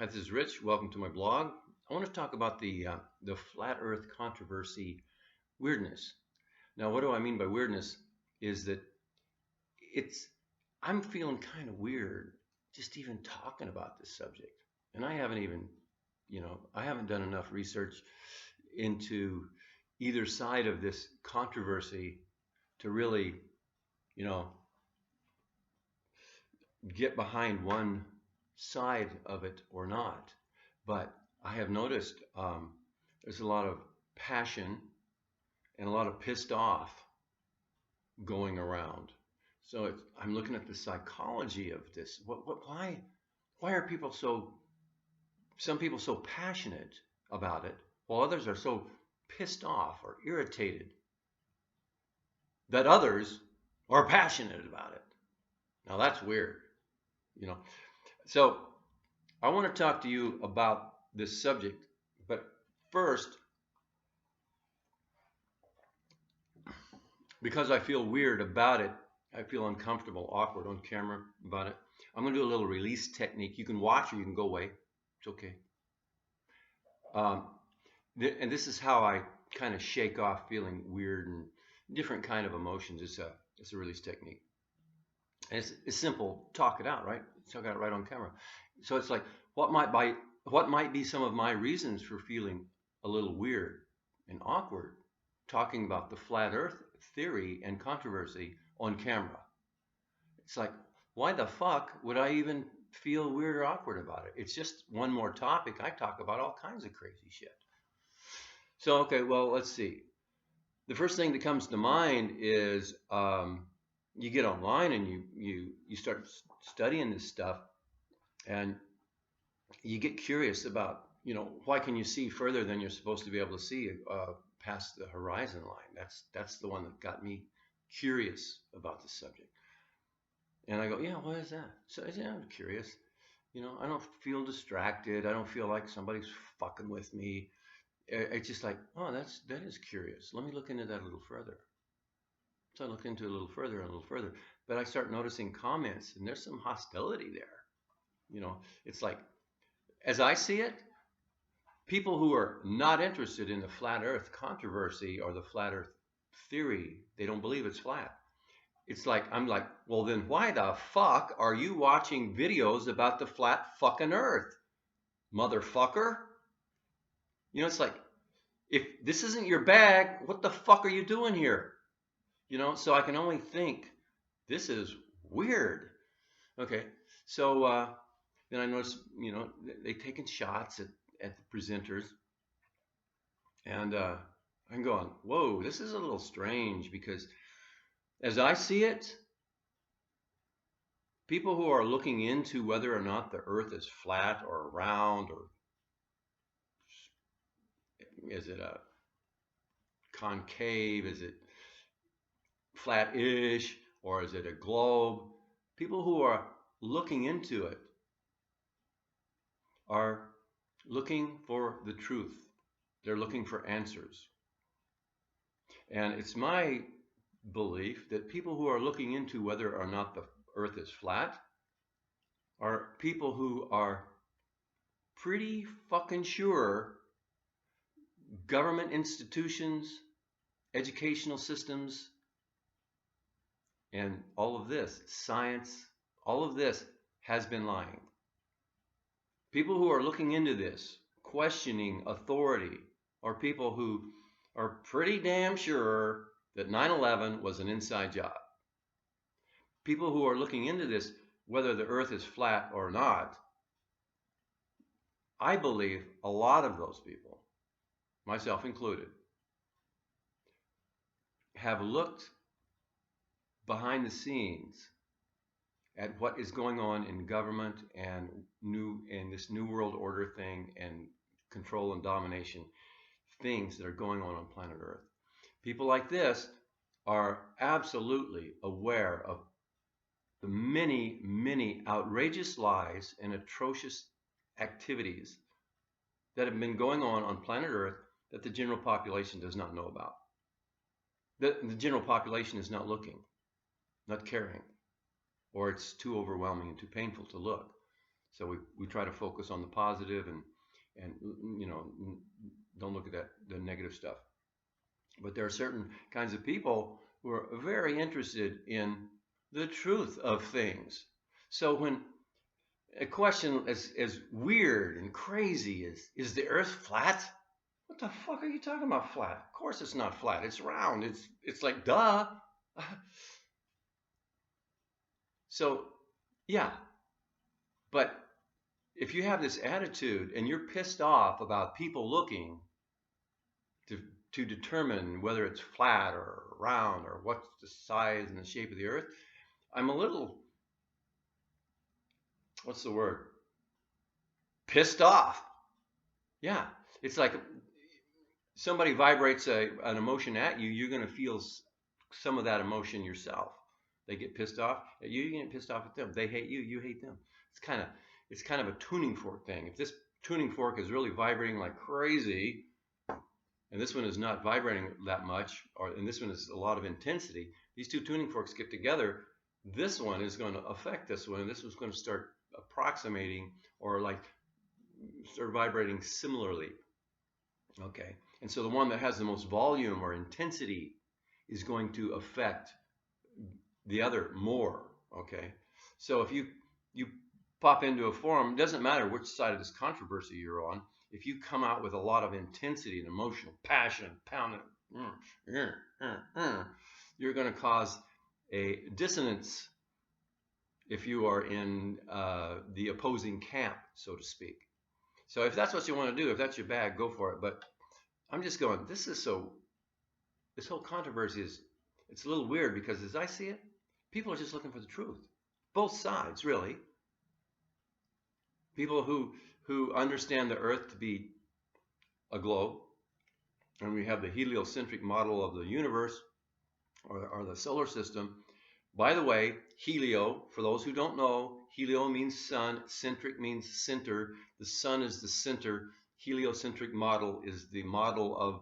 Hi, this is Rich. Welcome to my blog. I want to talk about the flat Earth controversy weirdness. Now, what do I mean by weirdness? Is that it's I'm feeling kind of weird just even talking about this subject, and I haven't even, I haven't done enough research into either side of this controversy to really, you know, get behind one side of it or not. But I have noticed there's a lot of passion and a lot of pissed off going around. So I'm looking at the psychology of this. Why are people some people so passionate about it, while others are so pissed off or irritated that others are passionate about it? Now that's weird, you know. So I want to talk to you about this subject, but first, because I feel weird about it, I feel uncomfortable, awkward on camera about it. I'm going to do a little release technique. You can watch or you can go away. It's okay. And this is how I kind of shake off feeling weird and different kind of emotions. It's a release technique. And it's simple. Talk it out, right? Talk it out right on camera. So it's like, what might be some of my reasons for feeling a little weird and awkward talking about the flat Earth theory and controversy on camera? It's like, why the fuck would I even feel weird or awkward about it? It's just one more topic. I talk about all kinds of crazy shit. So, okay, well, let's see. The first thing that comes to mind is you get online and you start studying this stuff, and you get curious about, why can you see further than you're supposed to be able to see past the horizon line? That's the one that got me curious about the subject. And I go, yeah, why is that? So yeah, I'm curious. I don't feel distracted. I don't feel like somebody's fucking with me. It's just like, oh, that is curious. Let me look into that a little further. So I look into it a little further and a little further. But I start noticing comments, and there's some hostility there. It's like, as I see it, people who are not interested in the flat Earth controversy or the flat Earth theory, they don't believe it's flat. It's like, I'm like, well, then why the fuck are you watching videos about the flat fucking Earth, motherfucker? It's like, if this isn't your bag, what the fuck are you doing here? So I can only think, this is weird. Okay, so then I notice, they taking shots at the presenters, and I'm going, whoa, this is a little strange, because as I see it, people who are looking into whether or not the Earth is flat or round, or is it a concave, is it flat-ish, or is it a globe? People who are looking into it are looking for the truth. They're looking for answers. And it's my belief that people who are looking into whether or not the Earth is flat are people who are pretty fucking sure government institutions, educational systems, and all of this, science, all of this has been lying. People who are looking into this, questioning authority, are people who are pretty damn sure that 9/11 was an inside job. People who are looking into this, whether the Earth is flat or not, I believe a lot of those people, myself included, have looked behind the scenes at what is going on in government and this new world order thing, and control and domination things that are going on planet Earth. People like this are absolutely aware of the many, many outrageous lies and atrocious activities that have been going on planet Earth that the general population does not know about. The general population is not looking, not caring, or it's too overwhelming and too painful to look. So we try to focus on the positive and you know, don't look at the negative stuff. But there are certain kinds of people who are very interested in the truth of things. So when a question as weird and crazy is the earth flat? What the fuck are you talking about flat? Of course it's not flat. It's round. It's like duh. So yeah. But if you have this attitude and you're pissed off about people looking to determine whether it's flat or round or what's the size and the shape of the earth, I'm a little, what's the word? Pissed off. Yeah. It's like somebody vibrates an emotion at you, you're going to feel some of that emotion yourself. They get pissed off at you, you get pissed off at them. They hate you, you hate them. It's kind of a tuning fork thing. If this tuning fork is really vibrating like crazy, and this one is not vibrating that much, and this one is a lot of intensity, these two tuning forks get together, this one is going to affect this one, and this one's going to start approximating or like start vibrating similarly. Okay, and so the one that has the most volume or intensity is going to affect the other more. Okay, so if you pop into a forum, it doesn't matter which side of this controversy you're on, if you come out with a lot of intensity and emotional passion, pounding, you're going to cause a dissonance if you are in the opposing camp, so to speak. So if that's what you want to do, if that's your bag, go for it. But I'm just going, this whole controversy it's a little weird because as I see it, people are just looking for the truth. Both sides, really. People who understand the earth to be a globe, and we have the heliocentric model of the universe or the solar system. By the way, helio, for those who don't know, helio means sun, centric means center. The sun is the center. Heliocentric model is the model of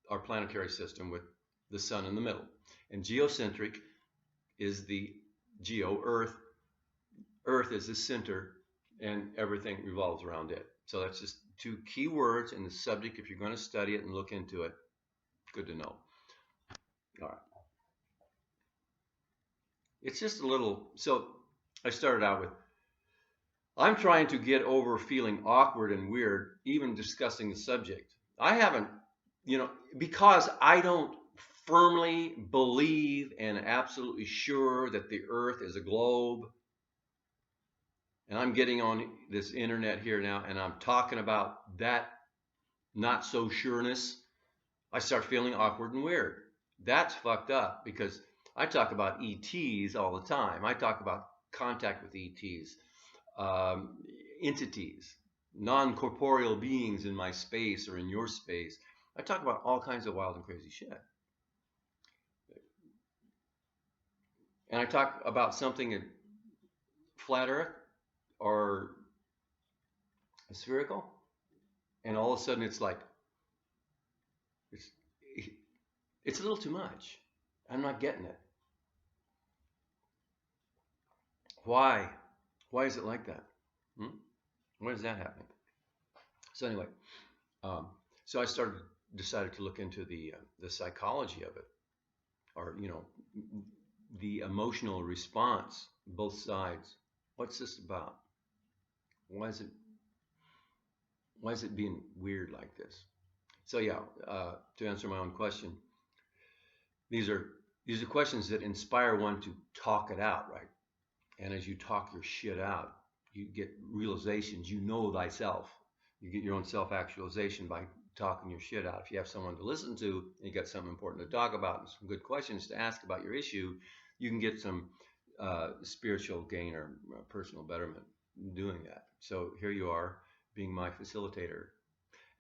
our planetary system with the sun in the middle. And geocentric is the geo, earth. Earth is the center, and everything revolves around it. So that's just two key words in the subject. If you're going to study it and look into it, good to know. All right. It's just a little, so I started out with, I'm trying to get over feeling awkward and weird, even discussing the subject. I haven't, because I don't firmly believe and absolutely sure that the earth is a globe. And I'm getting on this internet here now and I'm talking about that not so sureness. I start feeling awkward and weird. That's fucked up because I talk about ETs all the time. I talk about contact with ETs, entities, non-corporeal beings in my space or in your space. I talk about all kinds of wild and crazy shit. And I talk about something in flat earth or spherical, and all of a sudden it's like, it's a little too much. I'm not getting it. Why? Why is it like that? Why is that happening? So anyway, so I decided to look into the psychology of it, or the emotional response, both sides. What's this about? Why is it being weird like this? So yeah, to answer my own question, these are questions that inspire one to talk it out, right? And as you talk your shit out, you get realizations. You know thyself. You get your own self-actualization by talking your shit out. If you have someone to listen to, and you got something important to talk about and some good questions to ask about your issue, you can get some spiritual gain or personal betterment doing that. So here you are, being my facilitator.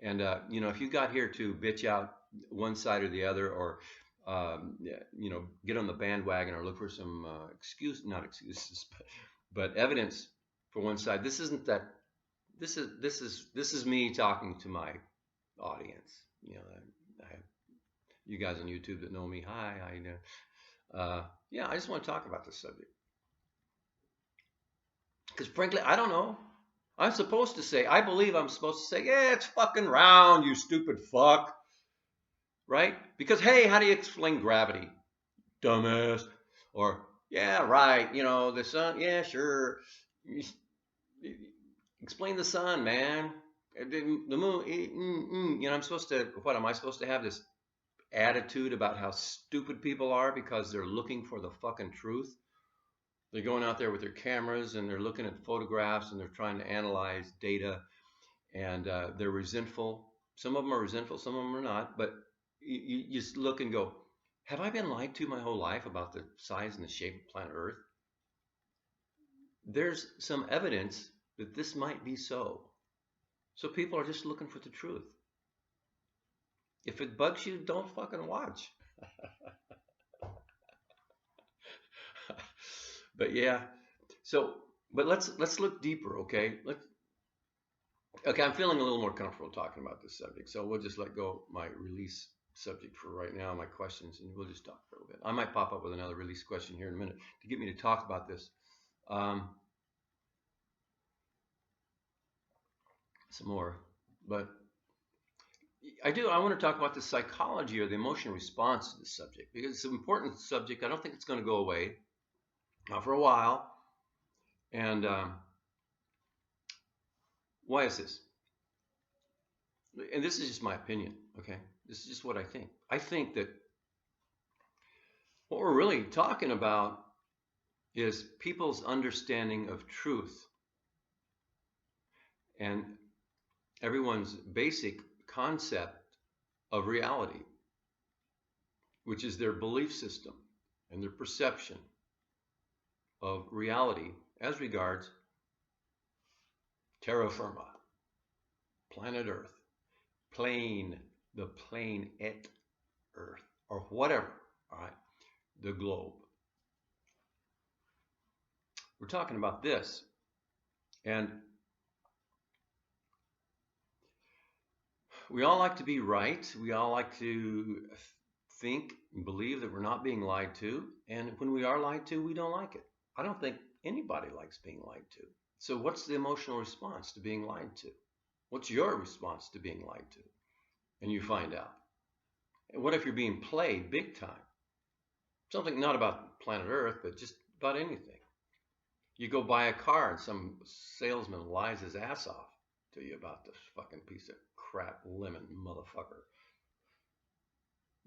And if you got here to bitch out one side or the other, or get on the bandwagon or look for some not excuses, but evidence for one side. This isn't that. This is me talking to my audience. I have you guys on YouTube that know me. Hi, how you doing? Yeah, I just want to talk about this subject because frankly, I don't know. I'm supposed to say, I believe I'm supposed to say, yeah, it's fucking round, you stupid fuck. Right? Because, hey, how do you explain gravity? Dumbass. Or, yeah, right, the sun, yeah, sure. Explain the sun, man. The moon, I'm supposed to, what am I supposed to have this attitude about how stupid people are because they're looking for the fucking truth? They're going out there with their cameras and they're looking at photographs and they're trying to analyze data, and they're resentful. Some of them are resentful, some of them are not, but you just look and go, have I been lied to my whole life about the size and the shape of planet Earth? There's some evidence that this might be so. So people are just looking for the truth. If it bugs you, don't fucking watch. But yeah, but let's look deeper, okay? Okay, I'm feeling a little more comfortable talking about this subject, so we'll just let go of my release subject for right now, my questions, and we'll just talk for a little bit. I might pop up with another release question here in a minute to get me to talk about this. Some more, but I want to talk about the psychology or the emotional response to this subject because it's an important subject. I don't think it's going to go away for a while. And why is this? And this is just my opinion, okay? This is just what I think. I think that what we're really talking about is people's understanding of truth and everyone's basic concept of reality, which is their belief system and their perception of reality as regards terra firma, planet Earth, the planet Earth, or whatever, all right, the globe. We're talking about this, and we all like to be right. We all like to think and believe that we're not being lied to, and when we are lied to, we don't like it. I don't think anybody likes being lied to. So what's the emotional response to being lied to? What's your response to being lied to? And you find out. And what if you're being played big time? Something not about planet Earth, but just about anything. You go buy a car and some salesman lies his ass off to you about this fucking piece of crap lemon motherfucker.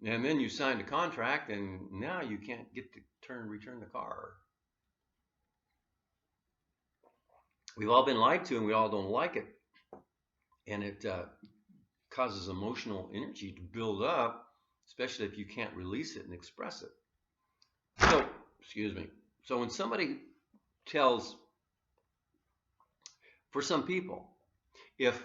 And then you signed a contract and now you can't get to return the car. We've all been lied to and we all don't like it. And it causes emotional energy to build up, especially if you can't release it and express it. So, excuse me. So when somebody tells, for some people, if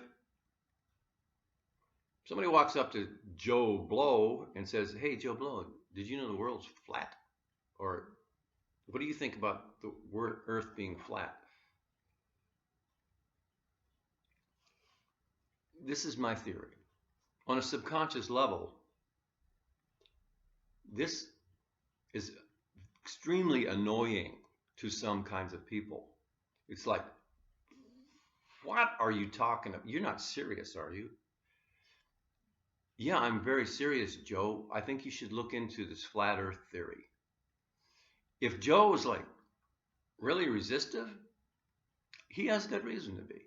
somebody walks up to Joe Blow and says, hey, Joe Blow, did you know the world's flat? Or what do you think about the Earth being flat? This is my theory. On a subconscious level, this is extremely annoying to some kinds of people. It's like, what are you talking about? You're not serious, are you? Yeah, I'm very serious, Joe. I think you should look into this flat Earth theory. If Joe was like really resistive, he has good reason to be.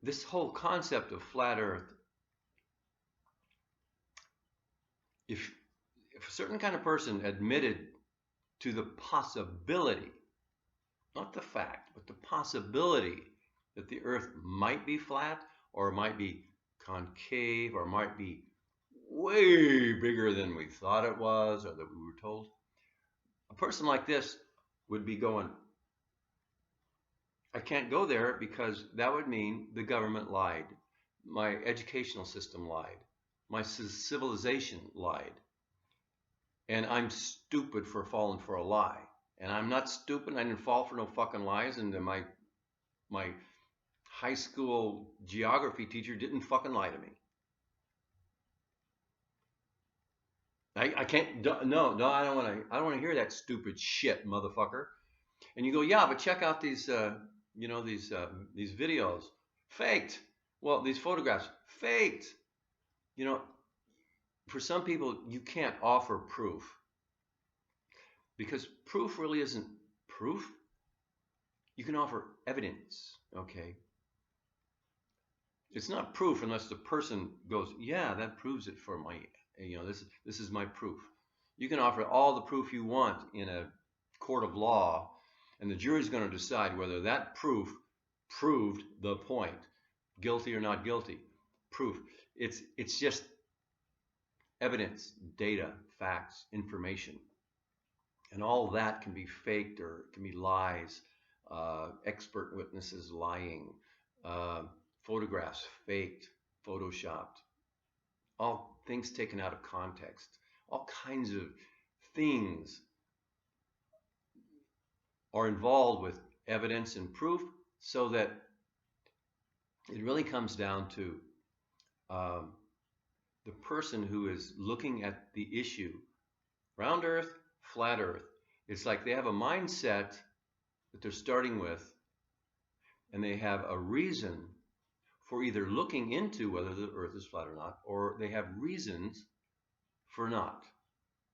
This whole concept of flat Earth, if a certain kind of person admitted to the possibility, not the fact, but the possibility that the Earth might be flat or might be concave or might be way bigger than we thought it was or that we were told, a person like this would be going, I can't go there because that would mean the government lied, my educational system lied, my civilization lied, and I'm stupid for falling for a lie. And I'm not stupid. I didn't fall for no fucking lies. And my high school geography teacher didn't fucking lie to me. I can't. No, I don't want to. I don't want to hear that stupid shit, motherfucker. And you go, yeah, but check out these you know, these videos, faked. Well, these photographs, faked. You know, for some people, you can't offer proof because proof really isn't proof. You can offer evidence, okay? It's not proof unless the person goes, yeah, that proves it for my, you know, this is my proof. You can offer all the proof you want in a court of law, and the jury's going to decide whether that proof proved the point, guilty or not guilty. Proof. It's just evidence, data, facts, information. And all that can be faked or it can be lies, expert witnesses lying, photographs faked, photoshopped, all things taken out of context, all kinds of things are involved with evidence and proof, so that it really comes down to the person who is looking at the issue, round earth, flat earth. It's like they have a mindset that they're starting with, and they have a reason for either looking into whether the earth is flat or not, or they have reasons for not,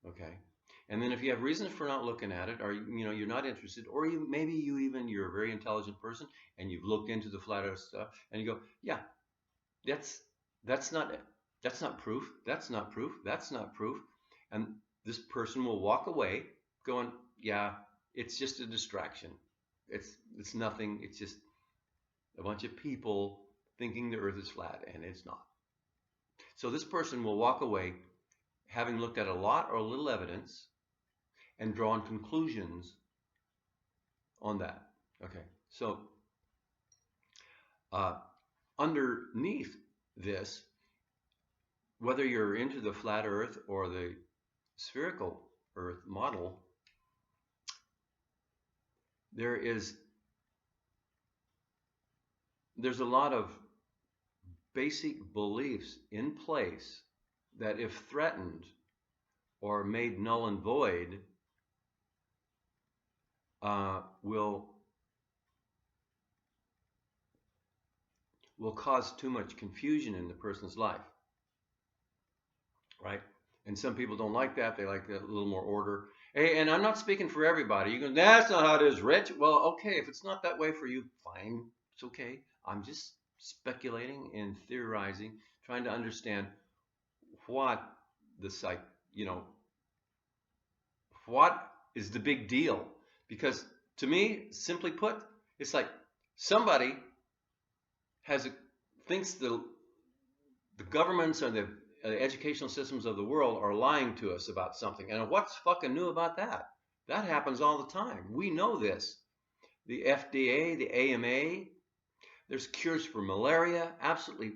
okay? And then if you have reasons for not looking at it, or you know, you're not interested, or maybe you're a very intelligent person and you've looked into the flat earth stuff and you go, yeah, that's not proof, that's not proof, that's not proof. And this person will walk away going, yeah, it's just a distraction. It's nothing. It's just a bunch of people thinking the earth is flat, and it's not. So this person will walk away having looked at a lot or a little evidence and drawn conclusions on that. Okay, so underneath this, whether you're into the flat earth or the spherical earth model, there's a lot of basic beliefs in place that, if threatened or made null and void, will cause too much confusion in the person's life, right? And some people don't like that. They like a little more order. Hey, and I'm not speaking for everybody. You go, that's not how it is, Rich. Well, okay, if it's not that way for you, fine. It's okay. I'm just speculating and theorizing, trying to understand what what is the big deal? Because to me, simply put, it's like somebody thinks the governments or the educational systems of the world are lying to us about something. And what's fucking new about that? That happens all the time. We know this. The FDA, the AMA, there's cures for malaria. Absolutely.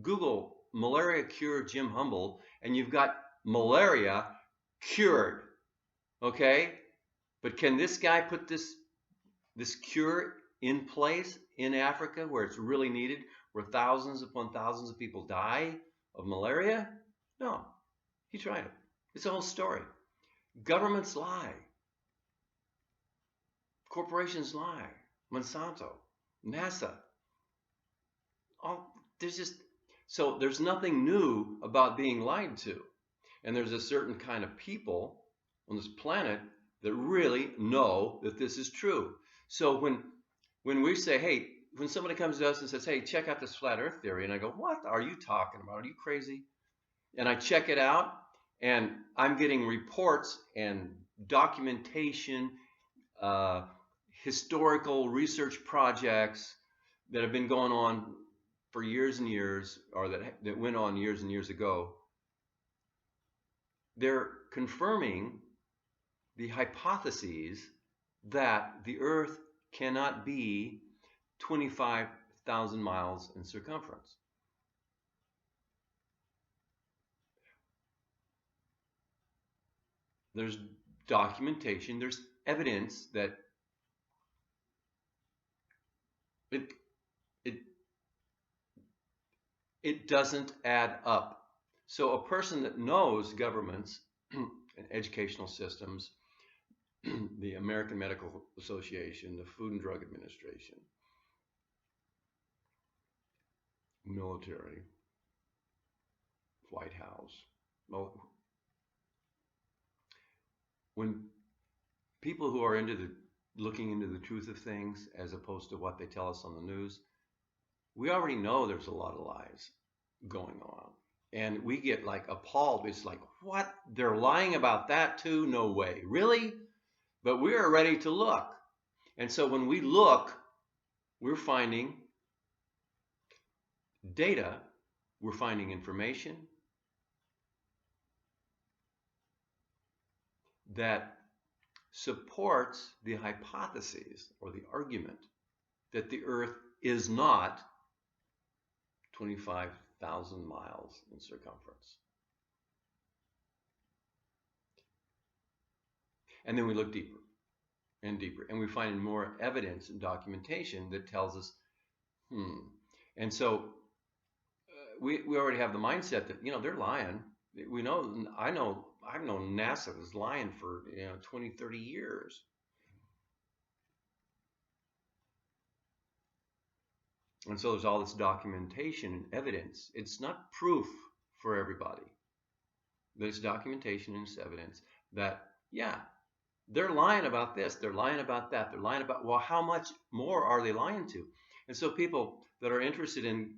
Google malaria cure Jim Humble, and you've got malaria cured. Okay? But can this guy put this cure in place in Africa where it's really needed, where thousands upon thousands of people die of malaria? No. He tried it. It's a whole story. Governments lie. Corporations lie. Monsanto, NASA. So there's nothing new about being lied to. And there's a certain kind of people on this planet that really know that this is true. So when we say, hey, when somebody comes to us and says, hey, check out this flat earth theory, and I go, what are you talking about? Are you crazy? And I check it out, and I'm getting reports and documentation, historical research projects that have been going on for years and years, or that went on years and years ago. They're confirming the hypotheses that the earth cannot be 25,000 miles in circumference. There's documentation, there's evidence that it doesn't add up. So a person that knows governments and educational systems the American Medical Association, the Food and Drug Administration, military, White House. Well, when people who are looking into the truth of things as opposed to what they tell us on the news, we already know there's a lot of lies going on. And we get like appalled. It's like, what? They're lying about that too? No way. Really? But we are ready to look. And so when we look, we're finding data, we're finding information that supports the hypothesis or the argument that the Earth is not 25,000 miles in circumference. And then we look deeper and deeper, and we find more evidence and documentation that tells us, And so we already have the mindset that, they're lying. We know, I've known NASA was lying for 20, 30 years. And so there's all this documentation and evidence. It's not proof for everybody. There's documentation and it's evidence that, they're lying about this, they're lying about that, they're lying about, well, how much more are they lying to? And so people that are interested in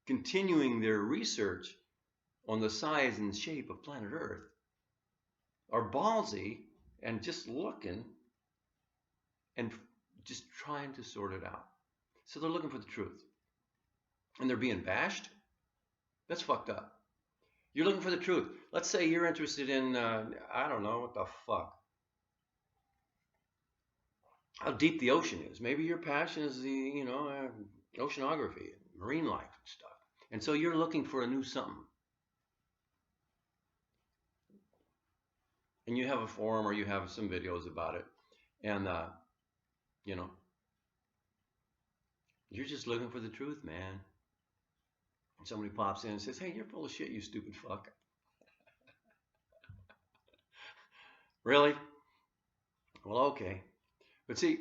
continuing their research on the size and shape of planet Earth are ballsy and just looking and just trying to sort it out. So they're looking for the truth. And they're being bashed. That's fucked up. You're looking for the truth. Let's say you're interested in, I don't know, what the fuck, how deep the ocean is. Maybe your passion is the, oceanography, marine life and stuff. And so you're looking for a new something. And you have a forum or you have some videos about it. And, you're just looking for the truth, man. And somebody pops in and says, hey, you're full of shit, you stupid fuck. Really? Well, okay. But see,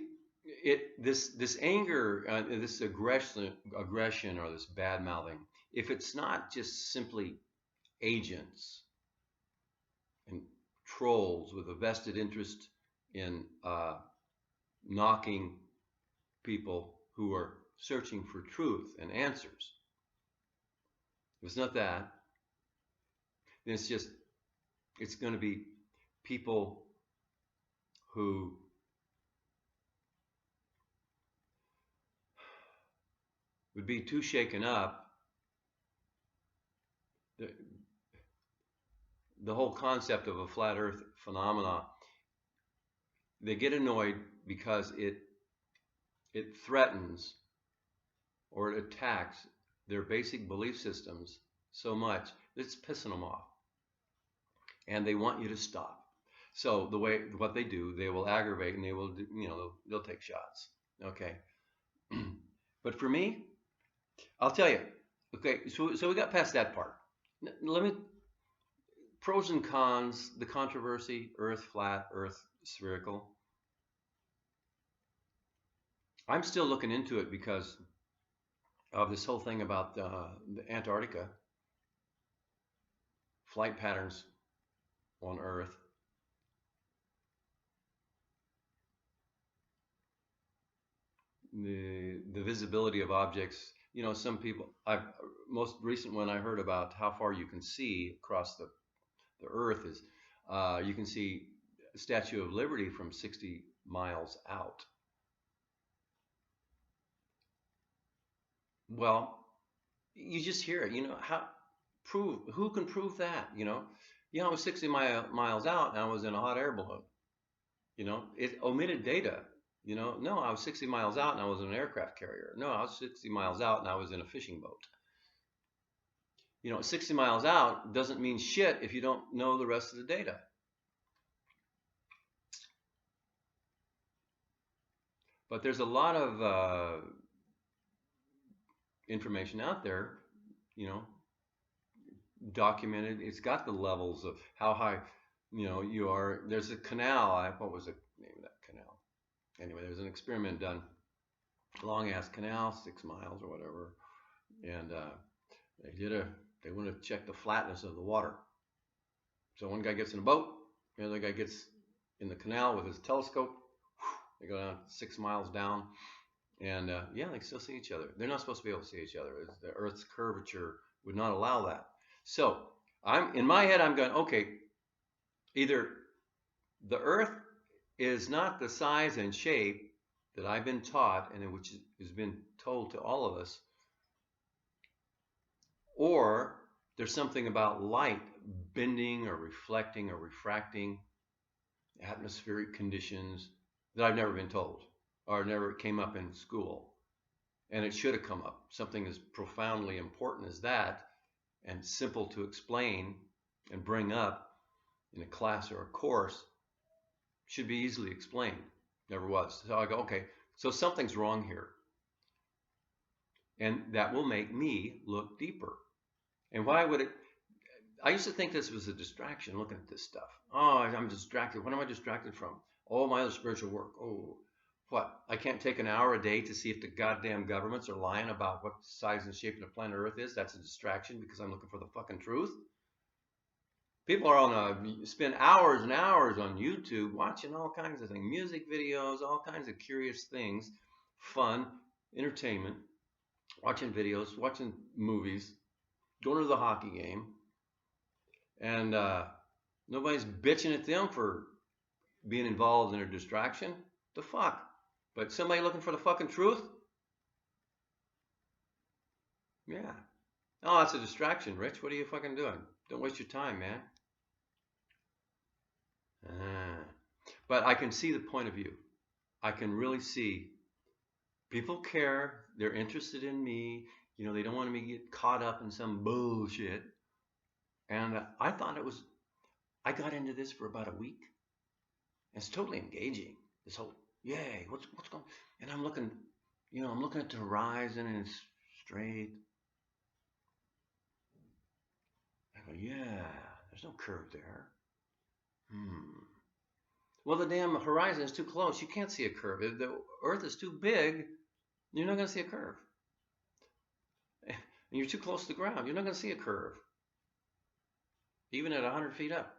this anger, this aggression or this bad mouthing, if it's not just simply agents and trolls with a vested interest in knocking people who are searching for truth and answers, if it's not that, then it's going to be people who would be too shaken up. The whole concept of a flat earth phenomena, they get annoyed because it threatens or it attacks their basic belief systems so much that it's pissing them off. And they want you to stop. So what they do, they will aggravate and they will, they'll take shots. Okay. But for me, I'll tell you, okay, so we got past that part. Pros and cons, the controversy, Earth flat, Earth spherical. I'm still looking into it because of this whole thing about the Antarctica, flight patterns on Earth. The visibility of objects. Some people, most recent one I heard about how far you can see across the Earth is, you can see Statue of Liberty from 60 miles out. Well, you just hear it, who can prove that, I was 60 miles out and I was in a hot air balloon, it omitted data, no, I was 60 miles out and I was in an aircraft carrier. No, I was 60 miles out and I was in a fishing boat. 60 miles out doesn't mean shit if you don't know the rest of the data. But there's a lot of information out there, documented. It's got the levels of how high there's a canal. What was the name of that canal? Anyway, there's an experiment done, long ass canal, 6 miles or whatever, and they want to check the flatness of the water. So one guy gets in a boat, the other guy gets in the canal with his telescope. They go down 6 miles down, and yeah, they still see each other. They're not supposed to be able to see each other. The Earth's curvature would not allow that. So in my head, I'm going, okay, either the Earth is not the size and shape that I've been taught, and which has been told to all of us, or there's something about light bending or reflecting or refracting, atmospheric conditions that I've never been told or never came up in school. And it should have come up. Something as profoundly important as that and simple to explain and bring up in a class or a course should be easily explained. Never was. So I go, okay, so something's wrong here. And that will make me look deeper. And why would it? I used to think this was a distraction looking at this stuff. Oh, I'm distracted. What am I distracted from? Oh, my other spiritual work. Oh, what? I can't take an hour a day to see if the goddamn governments are lying about what the size and shape of the planet Earth is? That's a distraction because I'm looking for the fucking truth. People are spend hours and hours on YouTube watching all kinds of things, music videos, all kinds of curious things, fun, entertainment, watching videos, watching movies, going to the hockey game, and nobody's bitching at them for being involved in a distraction. The fuck? But somebody looking for the fucking truth? Yeah. Oh, that's a distraction, Rich. What are you fucking doing? Don't waste your time, man. But I can see the point of view. I can really see people care. They're interested in me. They don't want me to get caught up in some bullshit. And I thought I got into this for about a week. It's totally engaging. This whole, yay, what's going on? And I'm looking, I'm looking at the horizon and it's straight. I go, yeah, there's no curve there. Well, the damn horizon is too close. You can't see a curve. If the Earth is too big, you're not going to see a curve. And you're too close to the ground. You're not going to see a curve. Even at 100 feet up,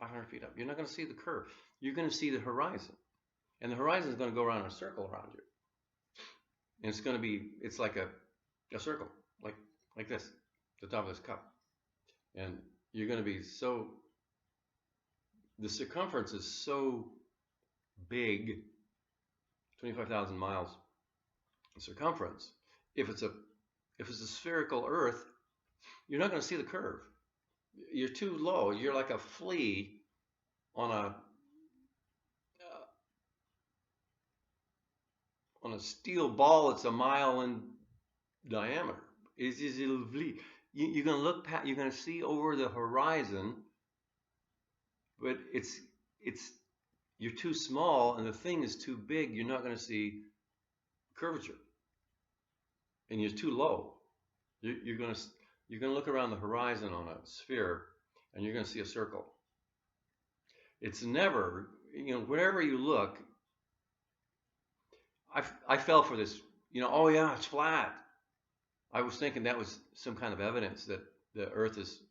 500 feet up, you're not going to see the curve. You're going to see the horizon. And the horizon is going to go around in a circle around you. And it's going to be, it's like a circle, like this, the top of this cup. And you're going to be the circumference is so big, 25,000 miles in circumference. If it's a spherical Earth, you're not going to see the curve. You're too low. You're like a flea on a steel ball that's a mile in diameter. It's a little flea. You're going to look past. You're going to see over the horizon, but you're too small, and the thing is too big. You're not going to see curvature, and you're too low. You're going to look around the horizon on a sphere, and you're going to see a circle. It's never, wherever you look. I fell for this, oh yeah, it's flat. I was thinking that was some kind of evidence that the Earth is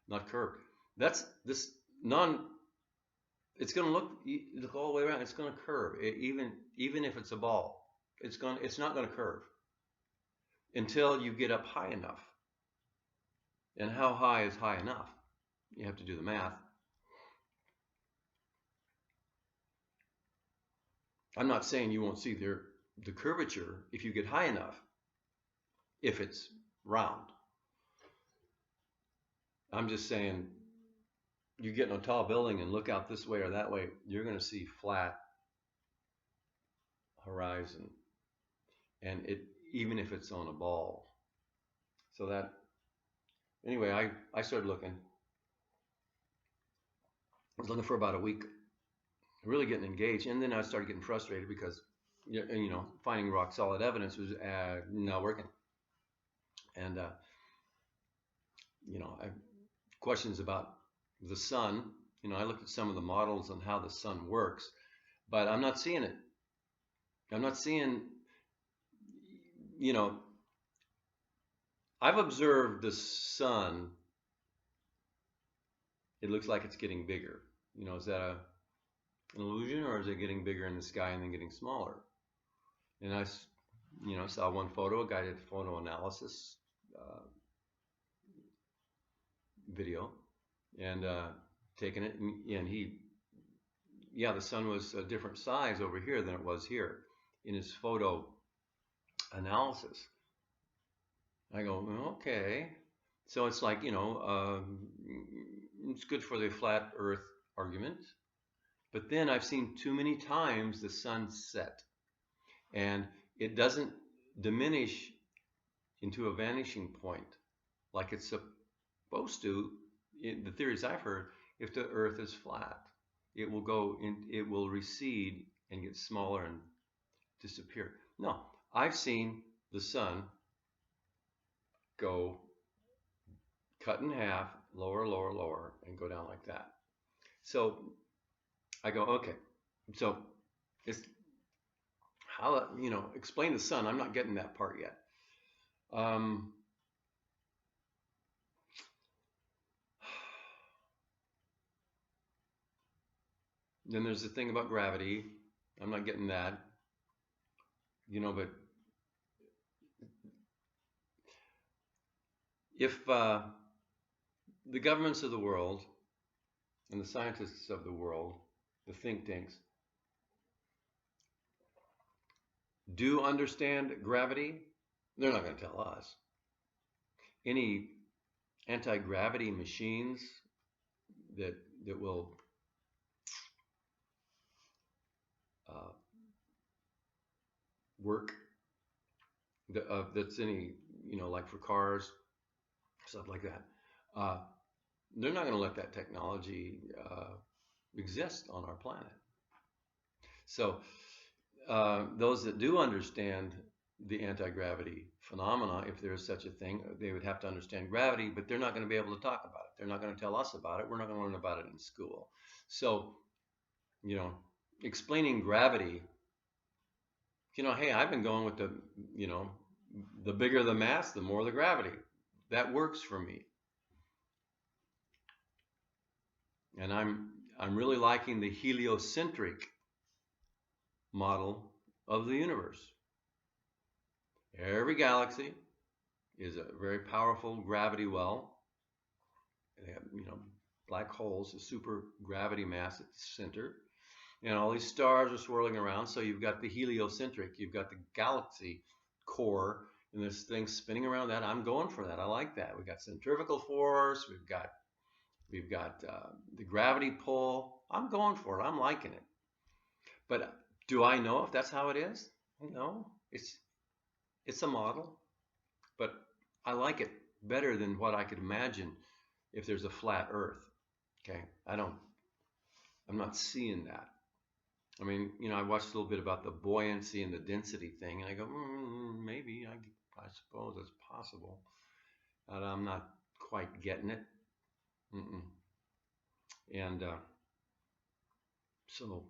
not curved. It's going to look all the way around. It's going to curve, even if it's a ball. It's not going to curve until you get up high enough. And how high is high enough? You have to do the math. I'm not saying you won't see the curvature if you get high enough, if it's round. I'm just saying, you get in a tall building and look out this way or that way, you're going to see flat horizon, and even if it's on a ball. So that, anyway, I started looking. I was looking for about a week, really getting engaged, and then I started getting frustrated because, finding rock solid evidence was not working. And, questions about the sun You know, I looked at some of the models on how the sun works, but I'm not seeing it. I'm not seeing, you know, I've observed the sun. It looks like it's getting bigger. You know, is that an illusion, or is it getting bigger in the sky and then getting smaller? And I, you know, saw one photo, a guided photo analysis video, and taken it, and he, yeah, the sun was a different size over here than it was here in his photo analysis. I go, okay. So it's like, you know, it's good for the flat earth argument. But then I've seen too many times the sun set, and it doesn't diminish into a vanishing point like it's supposed to. In the theories I've heard, if the earth is flat, it will go in, it will recede and get smaller and disappear. No, I've seen the sun go cut in half, lower, lower, lower, and go down like that. So I go, okay, so it's how, you know, explain the sun. I'm not getting that part yet. Then there's the thing about gravity. I'm not getting that, you know, but if the governments of the world and the scientists of the world, the think tanks, do understand gravity, they're not going to tell us. Any anti-gravity machines that will work, that's any, you know, like for cars, stuff like that, they're not going to let that technology exist on our planet. So those that do understand the anti-gravity phenomena, if there is such a thing, they would have to understand gravity, but they're not going to be able to talk about it. They're not going to tell us about it. We're not going to learn about it in school. So, you know, explaining gravity, you know, hey, I've been going with the, you know, the bigger the mass, the more the gravity. That works for me. And I'm really liking the heliocentric model of the universe. Every galaxy is a very powerful gravity well. They have, you know, black holes, a super gravity mass at the center. And all these stars are swirling around. So you've got the heliocentric, you've got the galaxy core, and this thing spinning around that. I'm going for that. I like that. We've got centrifugal force. We've got the gravity pull. I'm going for it. I'm liking it. But do I know if that's how it is? No. It's a model, but I like it better than what I could imagine if there's a flat Earth. Okay, I'm not seeing that. I mean, you know, I watched a little bit about the buoyancy and the density thing, and I go, maybe, I suppose it's possible. But I'm not quite getting it. And so,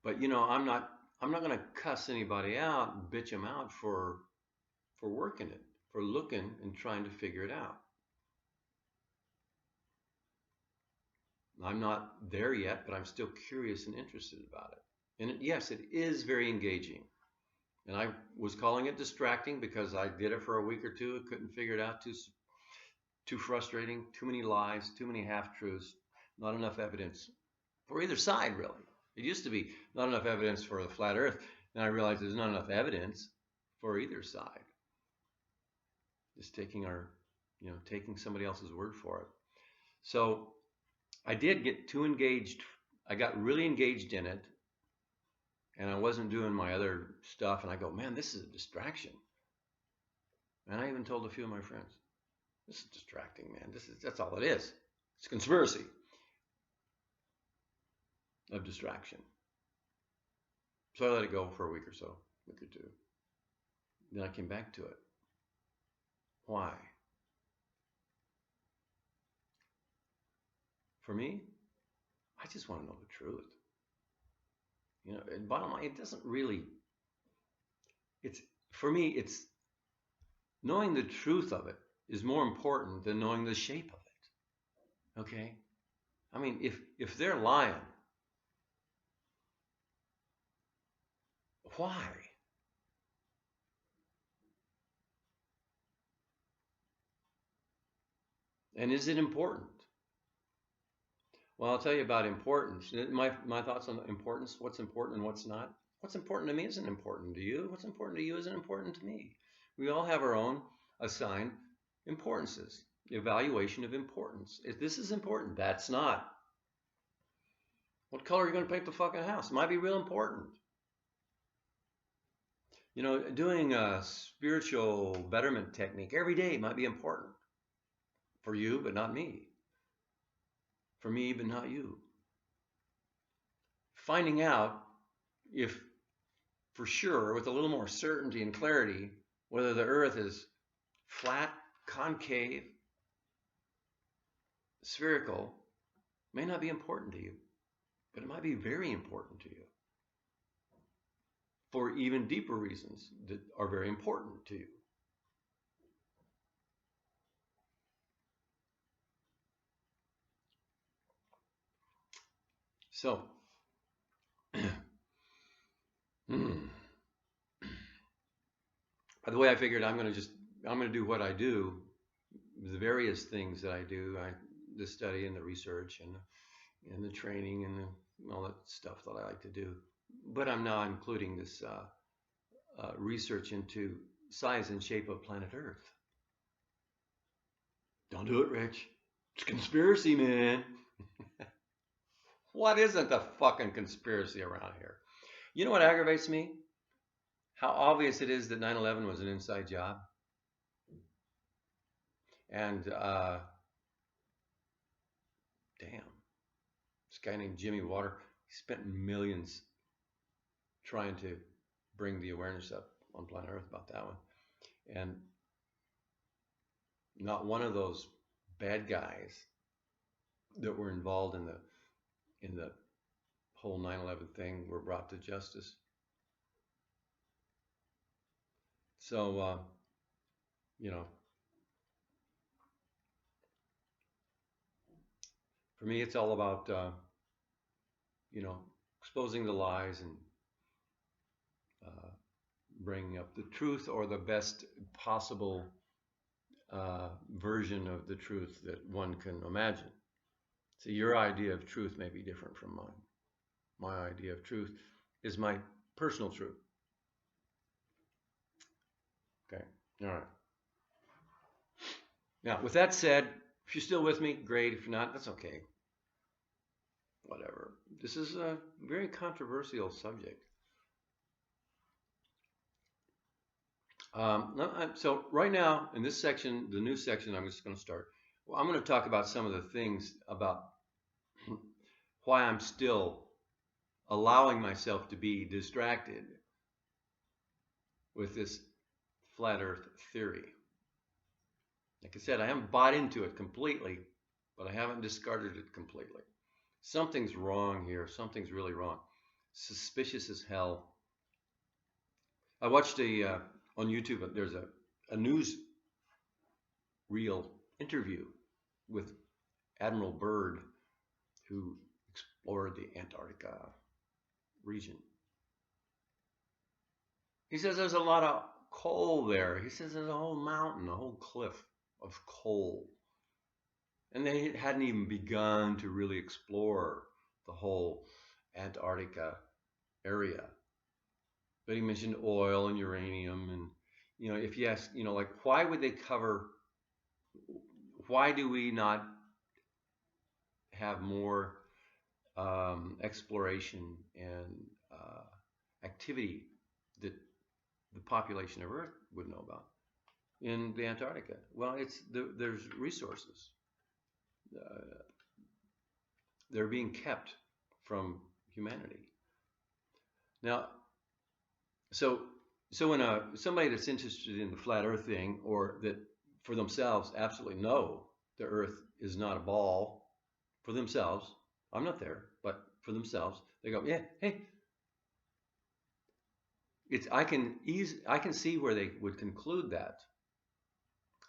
but you know, I'm not going to cuss anybody out and bitch them out for working it, for looking and trying to figure it out. I'm not there yet, but I'm still curious and interested about it. And yes, it is very engaging. And I was calling it distracting because I did it for a week or two. I couldn't figure it out. Too frustrating, too many lies, too many half-truths, not enough evidence for either side, really. It used to be not enough evidence for the flat Earth. And I realized there's not enough evidence for either side. Just taking taking somebody else's word for it. So I did get too engaged. I got really engaged in it, and I wasn't doing my other stuff. And I go, man, this is a distraction. And I even told a few of my friends, this is distracting, man. That's all it is. It's a conspiracy of distraction. So I let it go for a week or so, week or two. Then I came back to it. Why? For me, I just want to know the truth. You know, and bottom line, it doesn't really, for me, it's knowing the truth of it is more important than knowing the shape of it. Okay? I mean, if they're lying, why? And is it important? Well, I'll tell you about importance. My thoughts on importance, what's important and what's not. What's important to me isn't important to you. What's important to you isn't important to me. We all have our own assigned importances, evaluation of importance. If this is important, that's not. What color are you going to paint the fucking house? It might be real important. You know, doing a spiritual betterment technique every day might be important for you, but not me. For me, but not you. Finding out if, for sure, with a little more certainty and clarity, whether the earth is flat, concave, spherical, may not be important to you, but it might be very important to you for even deeper reasons that are very important to you. So, by the way, I figured I'm going to do what I do, the various things that I do, the study and the research and the training and all that stuff that I like to do. But I'm now including this research into size and shape of planet Earth. Don't do it, Rich. It's conspiracy, man. What isn't a fucking conspiracy around here? You know what aggravates me? How obvious it is that 9/11 was an inside job. And damn, this guy named Jimmy Water, he spent millions trying to bring the awareness up on planet Earth about that one. And not one of those bad guys that were involved in the whole 9/11 thing were brought to justice. So, you know, for me, it's all about, you know, exposing the lies and bringing up the truth, or the best possible version of the truth that one can imagine. So your idea of truth may be different from mine. My idea of truth is my personal truth. Okay, all right. Now, with that said, if you're still with me, great. If you're not, that's okay. Whatever. This is a very controversial subject. So right now, in this section, the new section, I'm just going to start. Well, I'm going to talk about some of the things about why I'm still allowing myself to be distracted with this flat Earth theory. Like I said, I haven't bought into it completely, but I haven't discarded it completely. Something's wrong here. Something's really wrong. Suspicious as hell. I watched on YouTube, there's a news reel interview with Admiral Byrd, who explored the Antarctica region. He says there's a lot of coal there. He says there's a whole mountain, a whole cliff of coal. And they hadn't even begun to really explore the whole Antarctica area. But he mentioned oil and uranium. And, you know, if you ask, you know, like, why would they cover, why do we not have more exploration and activity that the population of Earth would know about in the Antarctica? Well, there's resources. They're being kept from humanity. Now, so when somebody that's interested in the flat Earth thing, or that for themselves absolutely know the Earth is not a ball for themselves. I'm not there, but for themselves, they go, yeah, hey, I can see where they would conclude that.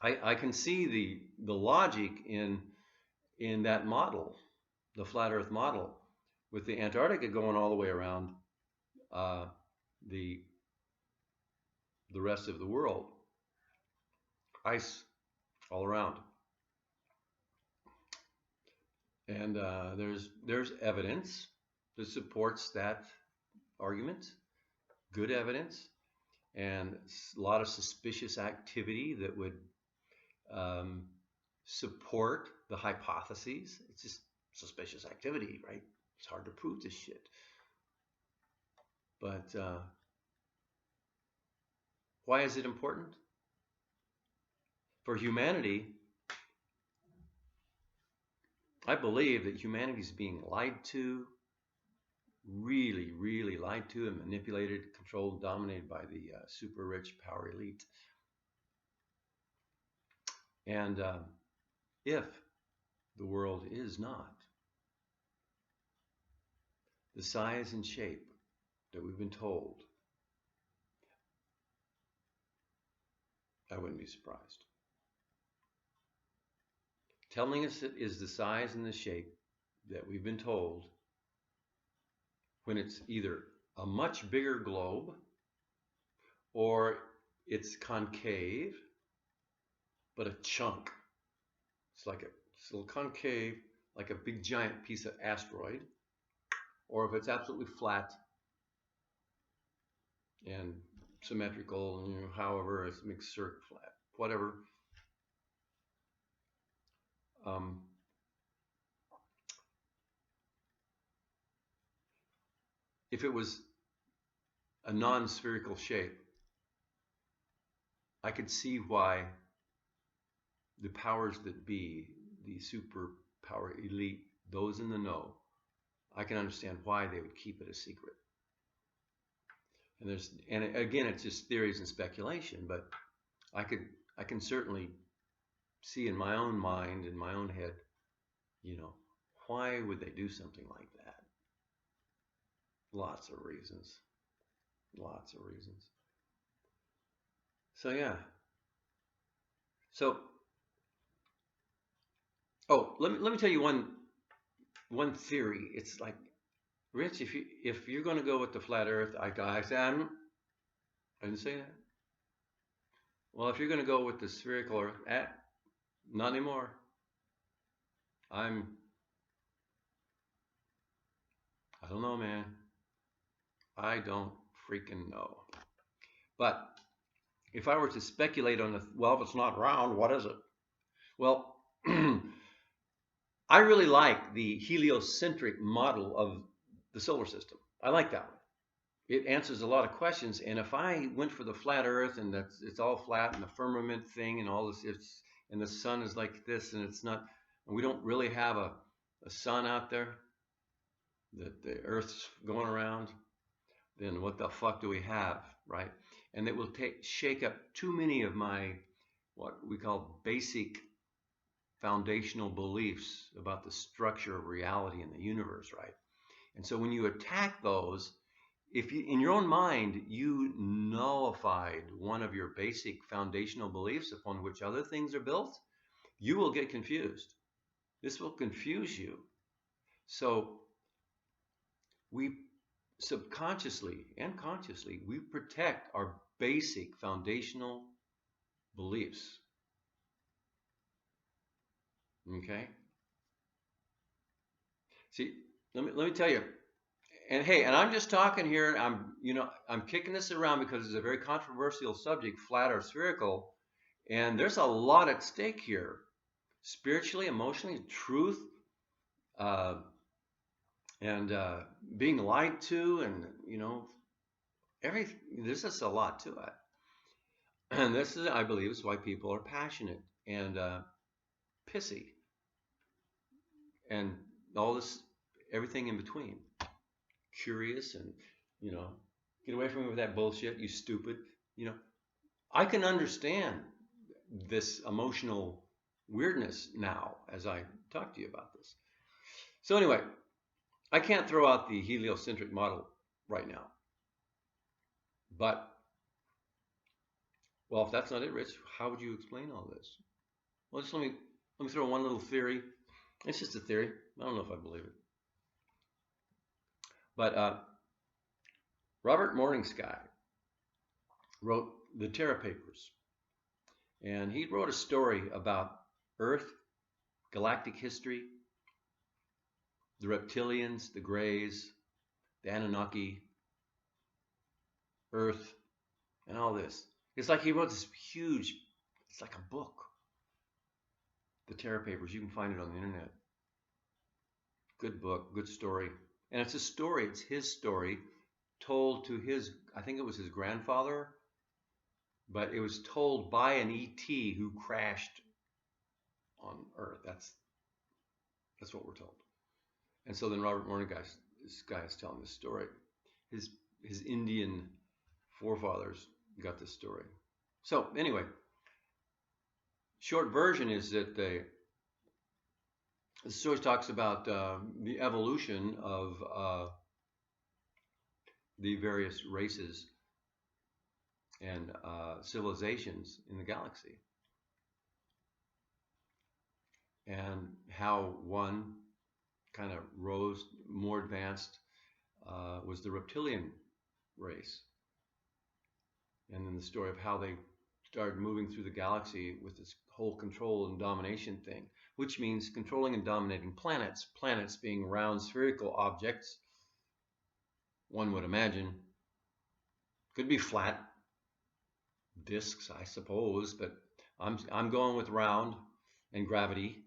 I can see the logic in that model, the flat Earth model, with the Antarctica going all the way around uh, the rest of the world, ice all around, and there's evidence that supports that argument, good evidence, and a lot of suspicious activity that would support the hypotheses. It's just suspicious activity, right? It's hard to prove this shit. But why is it important? For humanity, I believe that humanity is being lied to, really, really lied to and manipulated, controlled, dominated by the super rich power elite. And if the world is not the size and shape that we've been told, I wouldn't be surprised. Telling us it is the size and the shape that we've been told, when it's either a much bigger globe or it's concave, but a chunk. It's like it's a little concave, like a big giant piece of asteroid, or if it's absolutely flat and symmetrical, and however it's mixed circle, flat, whatever. If it was a non-spherical shape, I could see why the powers that be, the super power elite, those in the know, I can understand why they would keep it a secret. And again, it's just theories and speculation, but I can certainly see in my own mind, in my own head, why would they do something like that? Lots of reasons. Lots of reasons. So yeah. So, let me tell you one theory. It's like, Rich, if you're going to go with the flat Earth, I say I didn't say that. Well, if you're going to go with the spherical Earth, not anymore. I don't know, man. I don't freaking know. But if I were to speculate on if it's not round, what is it? Well, I really like the heliocentric model of the solar system. I like that one. It answers a lot of questions. And if I went for the flat Earth and it's all flat and the firmament thing and all this, and the sun is like this and it's not, and we don't really have a sun out there, that the Earth's going around, then what the fuck do we have, right? And it will shake up too many of my, what we call basic foundational beliefs about the structure of reality in the universe, right? And so when you attack those, if you, in your own mind, you nullified one of your basic foundational beliefs upon which other things are built, you will get confused. This will confuse you. So we subconsciously and consciously, we protect our basic foundational beliefs. Okay? See, let me tell you. And hey, and I'm just talking here, I'm kicking this around because it's a very controversial subject, flat or spherical, and there's a lot at stake here. Spiritually, emotionally, truth, and being lied to, and there's just a lot to it. And this is, I believe, is why people are passionate and pissy, and all this, everything in between. Curious and, get away from me with that bullshit, you stupid. I can understand this emotional weirdness now as I talk to you about this. So anyway, I can't throw out the heliocentric model right now. But, well, if that's not it, Rich, how would you explain all this? Well, just let me throw one little theory. It's just a theory. I don't know if I believe it. But Robert Morningsky wrote the Terra Papers. And he wrote a story about Earth, galactic history, the reptilians, the Greys, the Anunnaki, Earth, and all this. It's like he wrote this huge, it's like a book. The Terra Papers, you can find it on the internet. Good book, good story. And it's a story, it's his story, told to his, I think it was his grandfather, but it was told by an ET who crashed on Earth. That's what we're told. And so then Robert Morningsky, this guy is telling this story. His Indian forefathers got this story. So anyway, short version is that the story talks about the evolution of the various races and civilizations in the galaxy, and how one kind of rose more advanced was the reptilian race, and then the story of how they started moving through the galaxy with this whole control and domination thing, which means controlling and dominating planets, planets being round spherical objects, one would imagine. Could be flat discs, I suppose, but I'm going with round and gravity,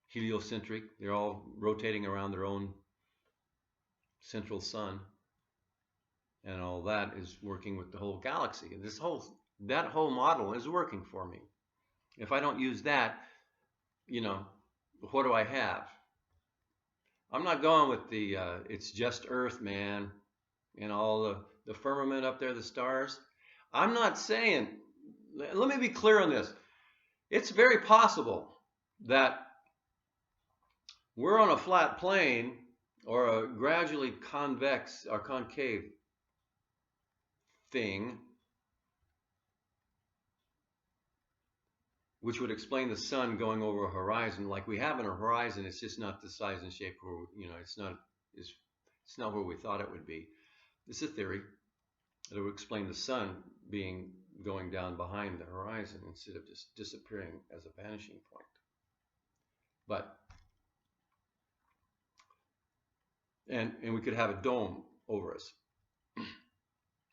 heliocentric. They're all rotating around their own central sun, and all that is working with the whole galaxy. And that whole model is working for me. If I don't use that, what do I have? I'm not going with the it's just Earth, man, and all the firmament up there, the stars. I'm not saying, let me be clear on this. It's very possible that we're on a flat plane or a gradually convex or concave thing, which would explain the sun going over a horizon like we have in a horizon. It's just not the size and shape where, it's not where we thought it would be. It's a theory that would explain the sun going down behind the horizon instead of just disappearing as a vanishing point. But and we could have a dome over us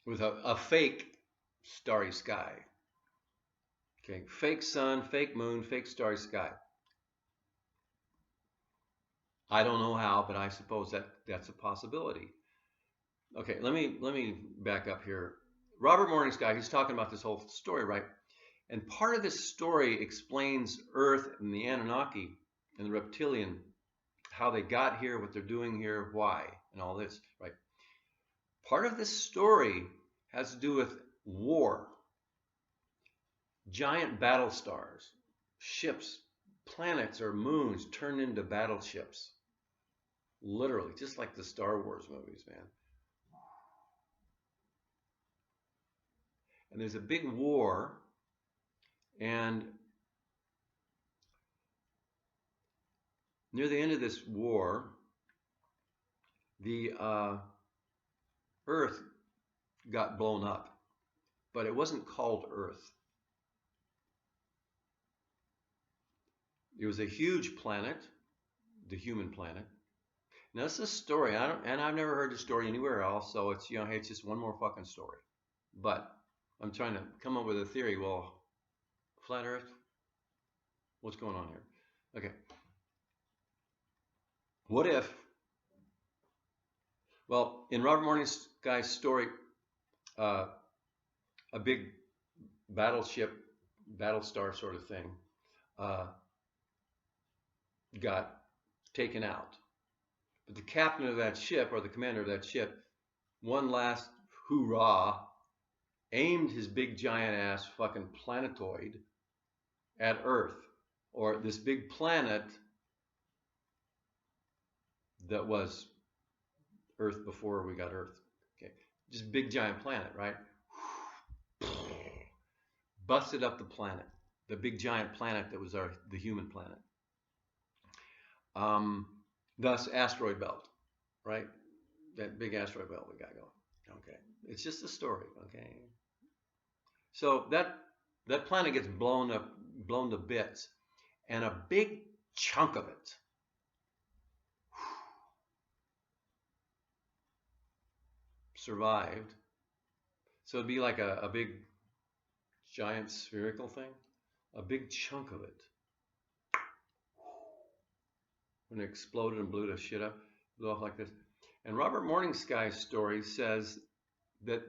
with a fake starry sky. Okay, fake sun, fake moon, fake starry sky. I don't know how, but I suppose that's a possibility. Okay, let me back up here. Robert Morningsky, he's talking about this whole story, right? And part of this story explains Earth and the Anunnaki and the reptilian, how they got here, what they're doing here, why, and all this, right? Part of this story has to do with war. Giant battle stars, ships, planets or moons turned into battleships. Literally, just like the Star Wars movies, man. And there's a big war, and near the end of this war, the Earth got blown up, but it wasn't called Earth. It was a huge planet, the human planet. Now this is a story, I've never heard the story anywhere else, so it's hey, it's just one more fucking story. But I'm trying to come up with a theory. Well, flat Earth, what's going on here? Okay. What if, well, in Robert Morningsky's story, a big battleship, battlestar sort of thing, got taken out. But the captain of that ship, or the commander of that ship, one last hoorah, aimed his big giant ass fucking planetoid at Earth, or this big planet that was Earth before we got Earth. Okay, just big giant planet, right? Busted up the planet, the big giant planet that was the human planet. Thus, asteroid belt, right? That big asteroid belt we got going. Okay, it's just a story. Okay, so that planet gets blown to bits, and a big chunk of it survived. So it'd be like a big giant spherical thing, a big chunk of it. When it exploded and blew the shit up, blew off like this. And Robert Morningsky's story says that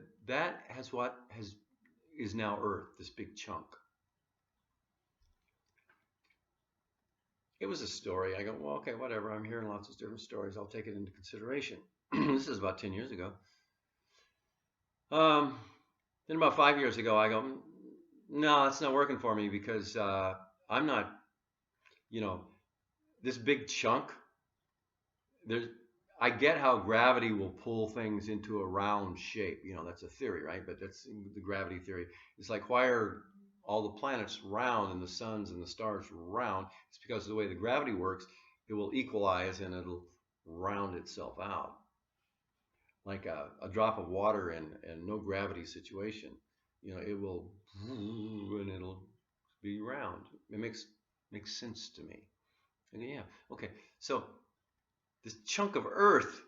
is now Earth, this big chunk. It was a story. I go, well, okay, whatever. I'm hearing lots of different stories. I'll take it into consideration. This is about 10 years ago. Then about 5 years ago, I go, no, that's not working for me because I'm not, this big chunk. I get how gravity will pull things into a round shape. That's a theory, right? But that's the gravity theory. It's like, why are all the planets round and the suns and the stars round? It's because of the way the gravity works. It will equalize and it'll round itself out. Like a drop of water in no gravity situation. It will, and it'll be round. It makes sense to me. And yeah, okay. So this chunk of Earth,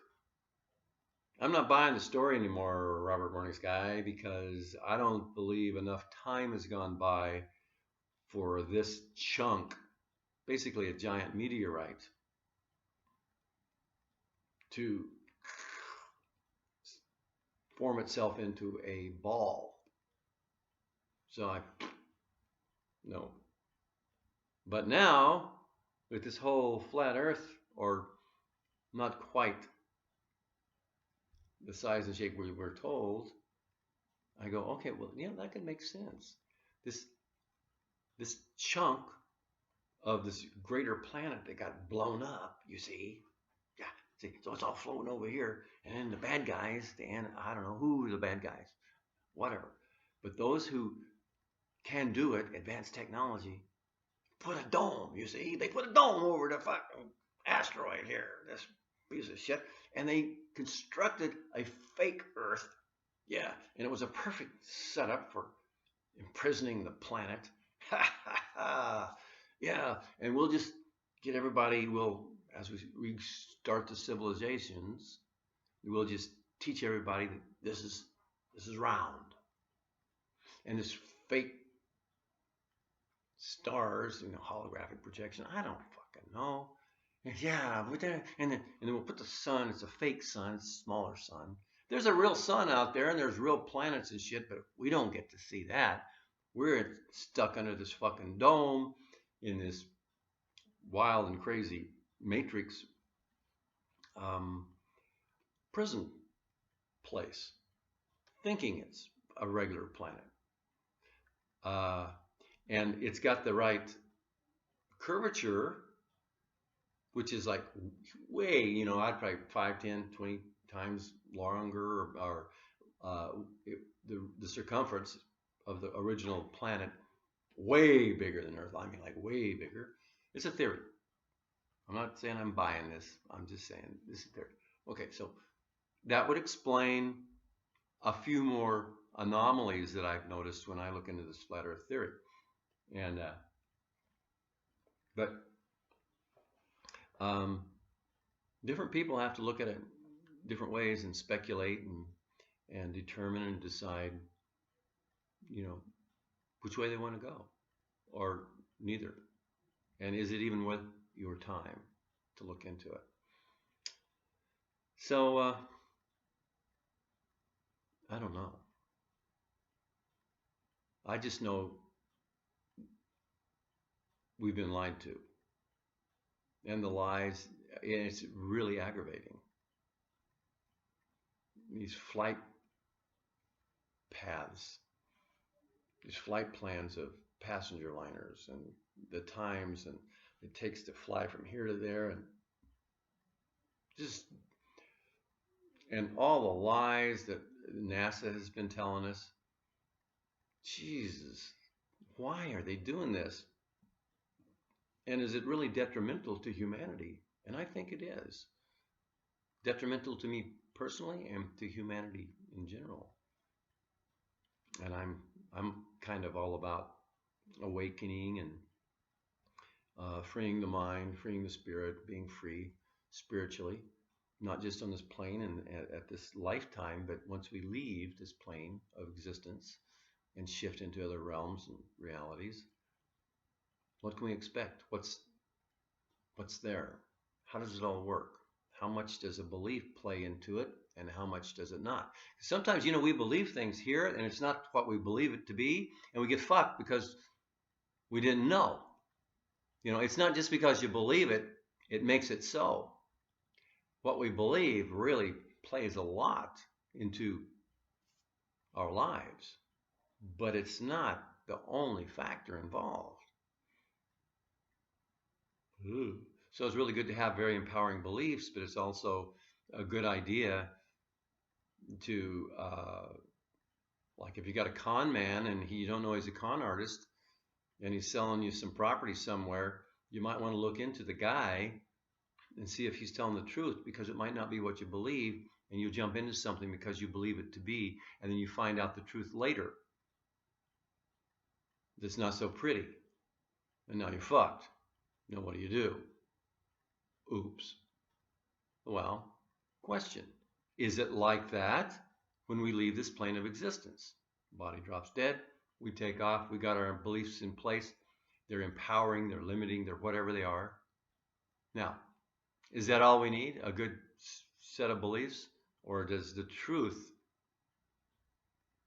I'm not buying the story anymore, Robert Morningsky, because I don't believe enough time has gone by for this chunk, basically a giant meteorite, to form itself into a ball. So no. But now, with this whole flat Earth, or not quite the size and shape we were told, I go, okay, well, yeah, that could make sense. This chunk of this greater planet that got blown up, you see, yeah, see, so it's all floating over here, and then the bad guys, I don't know who are the bad guys, whatever, but those who can do it, advanced technology, put a dome, you see, they put a dome over the fucking asteroid here, this piece of shit, and they constructed a fake Earth, yeah, and it was a perfect setup for imprisoning the planet. Yeah, and we'll just get everybody, as we restart the civilizations, we'll just teach everybody that this is round. And this fake stars, holographic projection, I don't fucking know. Yeah, but and then we'll put the sun, it's a fake sun, it's a smaller sun. There's a real sun out there and there's real planets and shit, but we don't get to see that. We're stuck under this fucking dome in this wild and crazy matrix prison place, thinking it's a regular planet. And it's got the right curvature, which is like way, I'd probably 5, 10, 20 times longer, or the circumference of the original planet way bigger than Earth. I mean, like way bigger. It's a theory. I'm not saying I'm buying this. I'm just saying this is a theory. Okay, so that would explain a few more anomalies that I've noticed when I look into this flat Earth theory. And but different people have to look at it different ways and speculate and determine and decide, which way they want to go, or neither. And is it even worth your time to look into it? So I don't know. I just know we've been lied to. And the lies, and it's really aggravating. These flight paths, these flight plans of passenger liners and the times and it takes to fly from here to there, and Just, and all the lies that NASA has been telling us. Jesus, why are they doing this? And is it really detrimental to humanity? And I think it is. Detrimental to me personally and to humanity in general. And I'm kind of all about awakening and freeing the mind, freeing the spirit, being free spiritually, not just on this plane and at this lifetime, but once we leave this plane of existence and shift into other realms and realities, what can we expect? What's there? How does it all work? How much does a belief play into it, and how much does it not? Sometimes, we believe things here, and it's not what we believe it to be, and we get fucked because we didn't know. It's not just because you believe it, it makes it so. What we believe really plays a lot into our lives, but it's not the only factor involved. Ooh. So it's really good to have very empowering beliefs, but it's also a good idea to, like if you got a con man and you don't know he's a con artist and he's selling you some property somewhere, you might want to look into the guy and see if he's telling the truth, because it might not be what you believe, and you jump into something because you believe it to be, and then you find out the truth later that's not so pretty, and now you're fucked. Now what do? Oops. Well, question. Is it like that when we leave this plane of existence? Body drops dead, we take off, we got our beliefs in place, they're empowering, they're limiting, they're whatever they are. Now, is that all we need? A good set of beliefs? Or does the truth,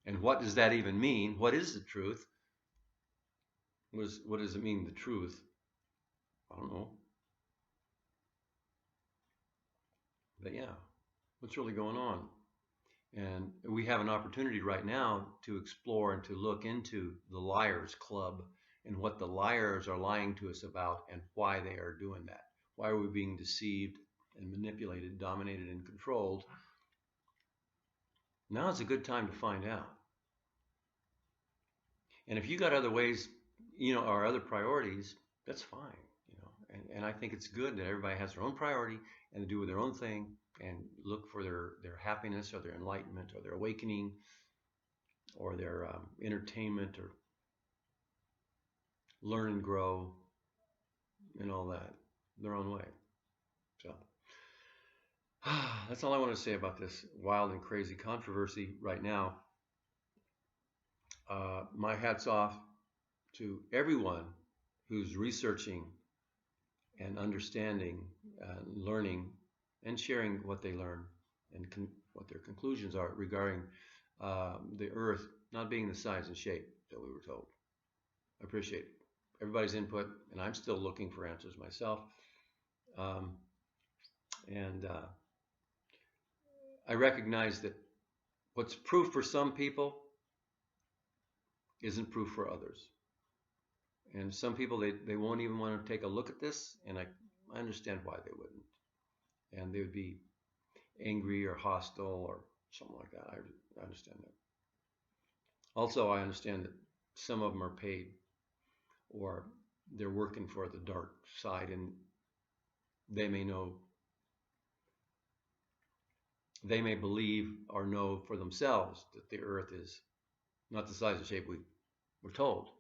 and what does that even mean? What is the truth? What does it mean, the truth? I don't know. But yeah, what's really going on? And we have an opportunity right now to explore and to look into the Liars Club and what the liars are lying to us about and why they are doing that. Why are we being deceived and manipulated, dominated, and controlled? Now is a good time to find out. And if you got other ways, or other priorities, that's fine. And I think it's good that everybody has their own priority and to do their own thing and look for their happiness or their enlightenment or their awakening or their entertainment or learn and grow and all that their own way. So that's all I want to say about this wild and crazy controversy right now. My hat's off to everyone who's researching and understanding and learning and sharing what they learn and what their conclusions are regarding the Earth not being the size and shape that we were told. I appreciate everybody's input, and I'm still looking for answers myself. I recognize that what's proof for some people isn't proof for others. And some people, they won't even want to take a look at this, and I understand why they wouldn't. And they would be angry or hostile or something like that. I understand that. Also, I understand that some of them are paid or they're working for the dark side, and they may know, they may believe or know for themselves that the Earth is not the size and shape we were told.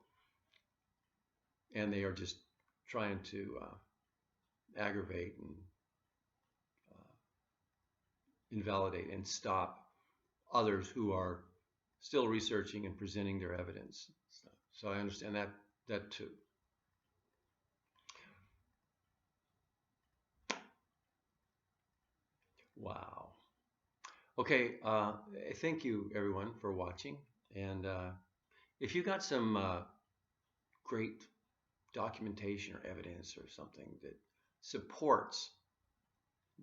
And they are just trying to aggravate and invalidate and stop others who are still researching and presenting their evidence. So I understand that too. Wow. Okay, thank you everyone for watching. And if you got some great documentation or evidence or something that supports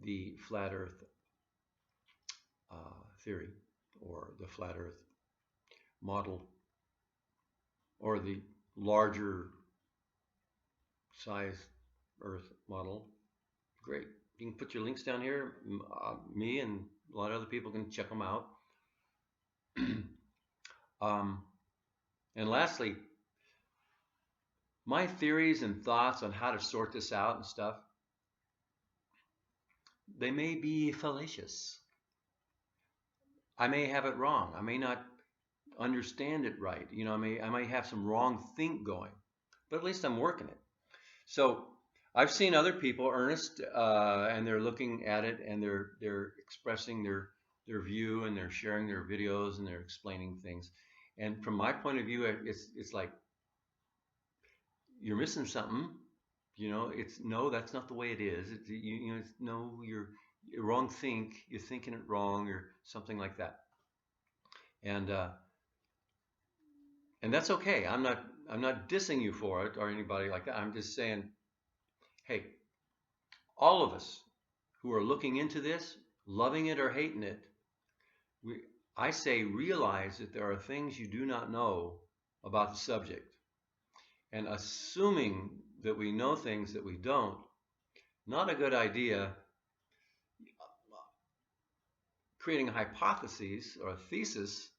the flat Earth theory or the flat Earth model or the larger size Earth model, great. You can put your links down here. Me and a lot of other people can check them out. And lastly, my theories and thoughts on how to sort this out and stuff, they may be fallacious. I may have it wrong. I may not understand it right. You know, I may have some wrong think going, but at least I'm working it. So I've seen other people, earnest, and they're looking at it and they're expressing their view and they're sharing their videos and they're explaining things. And from my point of view, it's like you're missing something. You know, it's no, that's not the way it is. You know, it's no, you're wrong. You're thinking it wrong or something like that. And that's okay. I'm not dissing you for it or anybody like that. I'm just saying, hey, all of us who are looking into this, loving it or hating it, I say realize that there are things you do not know about the subject. And assuming that we know things that we don't, not a good idea. Creating a hypothesis or a thesis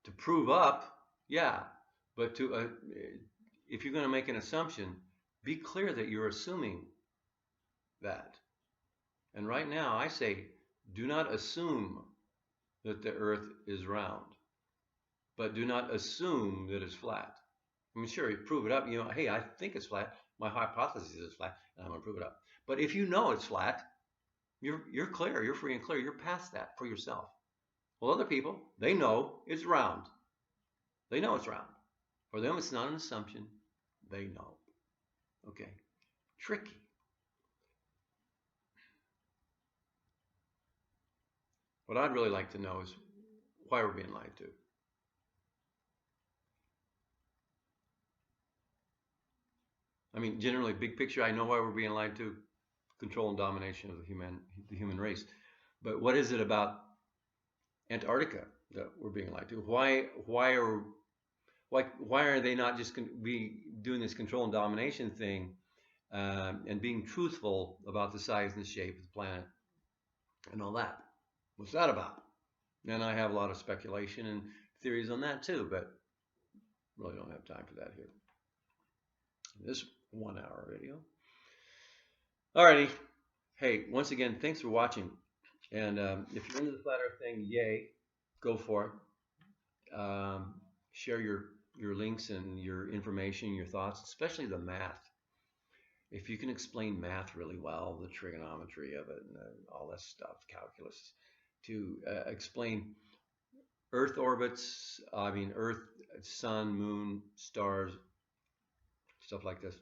to prove up, yeah, but to if you're going to make an assumption, be clear that you're assuming that. And right now, I say, do not assume that the Earth is round, but do not assume that it's flat. I mean, sure, you prove it up. You know, hey, I think it's flat. My hypothesis is flat, and I'm going to prove it up. But if you know it's flat, you're clear. You're free and clear. You're past that for yourself. Well, other people, they know it's round. They know it's round. For them, it's not an assumption. They know. Okay. Tricky. What I'd really like to know is why we're being lied to. I mean, generally, big picture, I know why we're being lied to. Control and domination of the human race. But what is it about Antarctica that we're being lied to? Why are they not just be doing this control and domination thing and being truthful about the size and the shape of the planet and all that? What's that about? And I have a lot of speculation and theories on that too, but really don't have time for that here. This 1 hour video. Alrighty. Hey, once again, thanks for watching. And if you're into the flat earth thing, yay, go for it. Share your links and your information, your thoughts, especially the math. If you can explain math really well, the trigonometry of it and all that stuff, calculus, to explain Earth orbits, Earth, sun, moon, stars, stuff like this.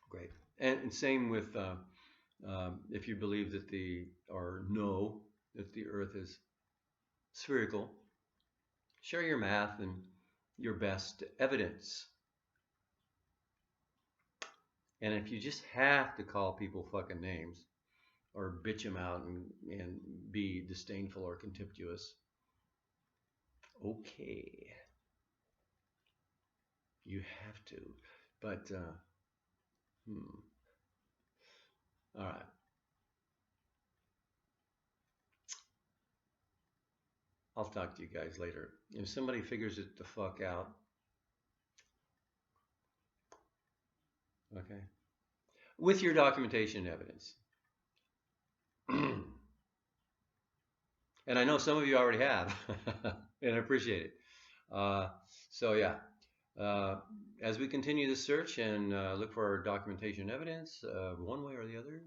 Great. And same with if you believe that know that the Earth is spherical, share your math and your best evidence. And if you just have to call people fucking names or bitch them out and be disdainful or contemptuous, okay, you have to. But all right. I'll talk to you guys later. If somebody figures it the fuck out, okay, with your documentation and evidence. And I know some of you already have, and I appreciate it. So yeah, as we continue this search and look for our documentation and evidence, one way or the other,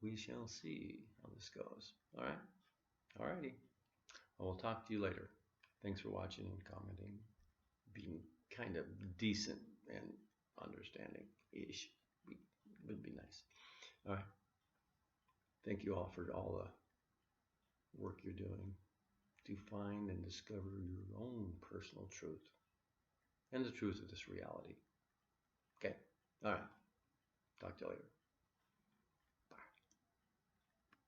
we shall see how this goes. All right? All righty. I will talk to you later. Thanks for watching and commenting, being kind of decent and understanding-ish would be nice. All right. Thank you all for all the work you're doing to find and discover your own personal truth and the truth of this reality. Okay. All right. Talk to you later.